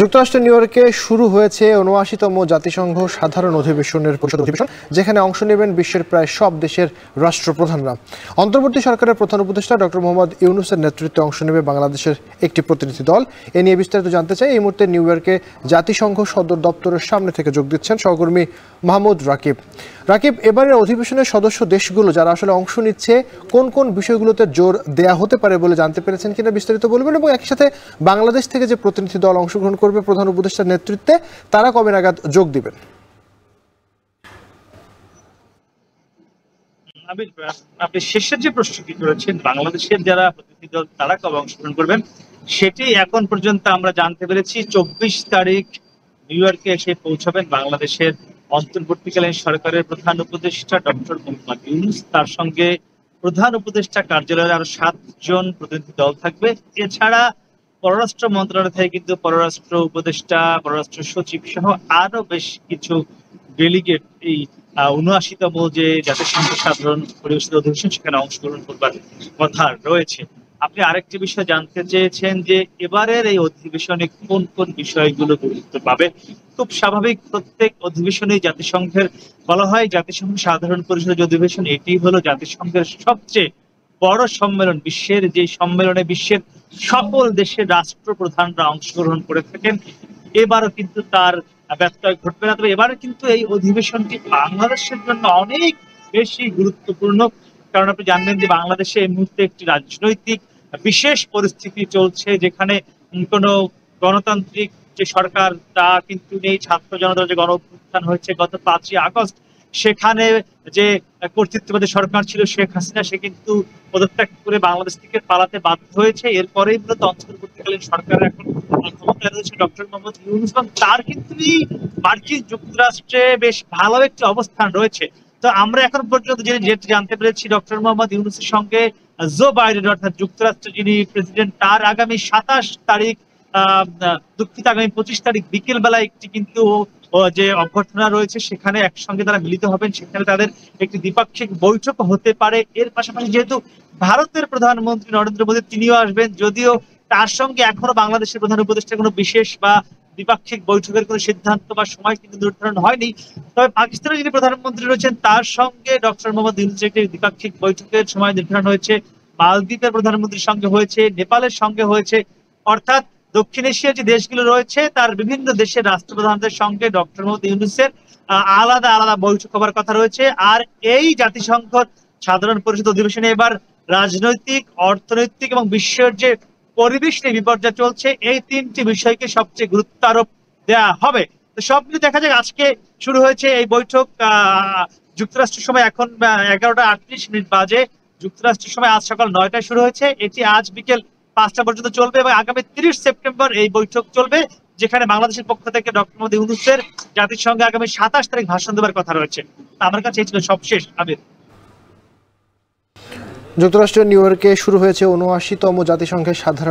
যুক্তরাষ্ট্রের নিউ ইয়র্কে শুরু হয়েছে ৭৯তম জাতিসংঘ সাধারণ অধিবেশনের পরিষদ অধিবেশন, যেখানে অংশ নেবেন বিশ্বের প্রায় সব দেশের রাষ্ট্রপ্রধানরা। অন্তর্বর্তী সরকারের প্রধান উপদেষ্টা ডক্টর মোহাম্মদ ইউনূসের নেতৃত্বে অংশ নেবে বাংলাদেশের একটি প্রতিনিধি দল। এ নিয়ে বিস্তারিত জানতে চাই এই মুহূর্তে নিউ ইয়র্কে জাতিসংঘ সদর দপ্তরের সামনে থেকে যোগ দিচ্ছেন সহকর্মী মাহমুদ রাকিব। রাকিব, এবারের অধিবেশনের সদস্য দেশগুলো যারা আসলে অংশ নিচ্ছে কোন কোন বিষয়গুলোতে জোর দেয়া হতে পারে বলে জানতে পেরেছেন কিনা বিস্তারিত বলবেন, এবং একই সাথে বাংলাদেশ থেকে যে প্রতিনিধি দল অংশগ্রহণ করবে প্রধান উপদেষ্টার নেতৃত্বে, তারা কবে নাগাদ যোগ দিবেন? আপনি শেষের যে প্রশ্নটি করেছেন, বাংলাদেশের যারা প্রতিনিধি দল তারা কবে অংশগ্রহণ করবেন সেটি এখন পর্যন্ত আমরা জানতে পেরেছি ২৪ তারিখ নিউ ইয়র্কে এসে পৌঁছাবেন বাংলাদেশের অন্তর্বর্তীকালীন সরকারের প্রধান উপদেষ্টা ডক্টর মোহাম্মদ ইউনূস। তার সঙ্গে প্রধান উপদেষ্টা কার্যালয়ের আরো ৭ জন প্রতিনিধি দল থাকবে। এছাড়া পররাষ্ট্র মন্ত্রণালয় থেকে কিন্তু পররাষ্ট্র উপদেষ্টা, পররাষ্ট্র সচিব সহ আরো বেশ কিছু ডেলিগেট এই ৭৯তম যে জাতিসংঘ সাধারণ পরিষদ অধিবেশন সেখানে অংশগ্রহণ করবার কথা রয়েছে। আপনি আরেকটি বিষয় জানতে চেয়েছেন যে এবারের এই অধিবেশনে কোন কোন বিষয়গুলো গুরুত্ব পাবে। খুব স্বাভাবিক, প্রত্যেক অধিবেশনে জাতিসংঘের বলা হয় জাতিসংঘ সাধারণ পরিষদ অধিবেশন এটি হলো জাতিসংঘের সবচেয়ে বড় সম্মেলন। বিশ্বের যে সম্মেলনে বিশ্বের সকল দেশের রাষ্ট্রপ্রধানরা অংশগ্রহণ করে থাকেন। এবারও কিন্তু তার ব্যত্যয় ঘটবে না। তবে এবারে কিন্তু এই অধিবেশনটি বাংলাদেশের জন্য অনেক বেশি গুরুত্বপূর্ণ, কারণ আপনি জানবেন যে বাংলাদেশে এই মুহূর্তে একটি রাজনৈতিক বিশেষ পরিস্থিতি চলছে, যেখানে কোনো গণতান্ত্রিক যে সরকার তা কিন্তু নেই। ছাত্র জনতার যে গণ অভ্যুত্থান হয়েছে গত ৫ই আগস্ট, সেখানে যে কর্তৃত্ববাদী সরকার ছিল শেখ হাসিনা, সে কিন্তু পদত্যাগ করে বাংলাদেশ থেকে পালাতে বাধ্য হয়েছে। এরপরেই মূলত অন্তর্বর্তীকালীন সরকারের এখন ক্ষমতায় রয়েছে ডক্টর মোহাম্মদ ইউনূস, এবং তার কিন্তু মার্কিন যুক্তরাষ্ট্রে বেশ ভালো একটি অবস্থান রয়েছে। তো আমরা এখন পর্যন্ত যেটি জানতে পেরেছি, ডক্টর মোহাম্মদ ইউনূসের সঙ্গে জো বাইডেন অর্থাৎ যুক্তরাষ্ট্রের যিনি প্রেসিডেন্ট, তার আগামী ২৭ তারিখ দুঃখিত আগামী ২৫ তারিখ বিকেল বেলা একটি কিন্তু যে অভ্যর্থনা রয়েছে সেখানে একসঙ্গে তারা মিলিত হবেন। সেখানে তাদের একটি দ্বিপাক্ষিক বৈঠক হতে পারে। এর পাশাপাশি যেহেতু ভারতের প্রধানমন্ত্রী নরেন্দ্র মোদী তিনিও আসবেন, যদিও তার সঙ্গে এখনো বাংলাদেশের প্রধান উপদেষ্টা কোনো বিশেষ বা দ্বিপাক্ষিক বৈঠকের কোনো সিদ্ধান্ত বা সময় কিন্তু নির্ধারণ হয়নি। তবে পাকিস্তানের যিনি প্রধানমন্ত্রী রয়েছেন তার সঙ্গে ডক্টর মোহাম্মদ ইউনূসের একটি দ্বিপাক্ষিক বৈঠকের সময় নির্ধারণ হয়েছে। মালদ্বীপের প্রধানমন্ত্রীর সঙ্গে হয়েছে, নেপালের সঙ্গে হয়েছে। অর্থাৎ দক্ষিণ এশিয়ার যে দেশগুলো রয়েছে তার বিভিন্ন দেশের রাষ্ট্রপ্রধানদের সঙ্গে ডক্টর মোহাম্মদ ইউনূসের আলাদা আলাদা বৈঠক হবার কথা রয়েছে। আর এই জাতিসংঘ সাধারণ পরিষদ অধিবেশনে এবার রাজনৈতিক, অর্থনৈতিক এবং বিশ্বের যে পরিবেশ নিয়ে বিপর্যয় চলছে, এই ৩টি বিষয়কে সবচেয়ে গুরুত্ব আরোপ দেওয়া হবে। তো সব মিলে দেখা যাক, আজকে শুরু হয়েছে এই বৈঠক যুক্তরাষ্ট্রের সময় এখন 11টা 38 বাজে। যুক্তরাষ্ট্রের সময় আজ সকাল 9টায় শুরু হয়েছে। এটি আজ বিকেল 5টা পর্যন্ত চলবে এবং আগামী 30 সেপ্টেম্বর এই বৈঠক চলবে, যেখানে বাংলাদেশের পক্ষ থেকে ডক্টর মোহাম্মদ ইউনূসের জাতিসংঘে আগামী 27 তারিখ ভাষণ দেওয়ার কথা রয়েছে। আমার কাছে এই ছিল সবশেষ। আবির, যুক্তরাষ্ট্রের নিউ ইয়র্কে শুরু হয়েছে ৭৯তম জাতিসংঘের সাধারণ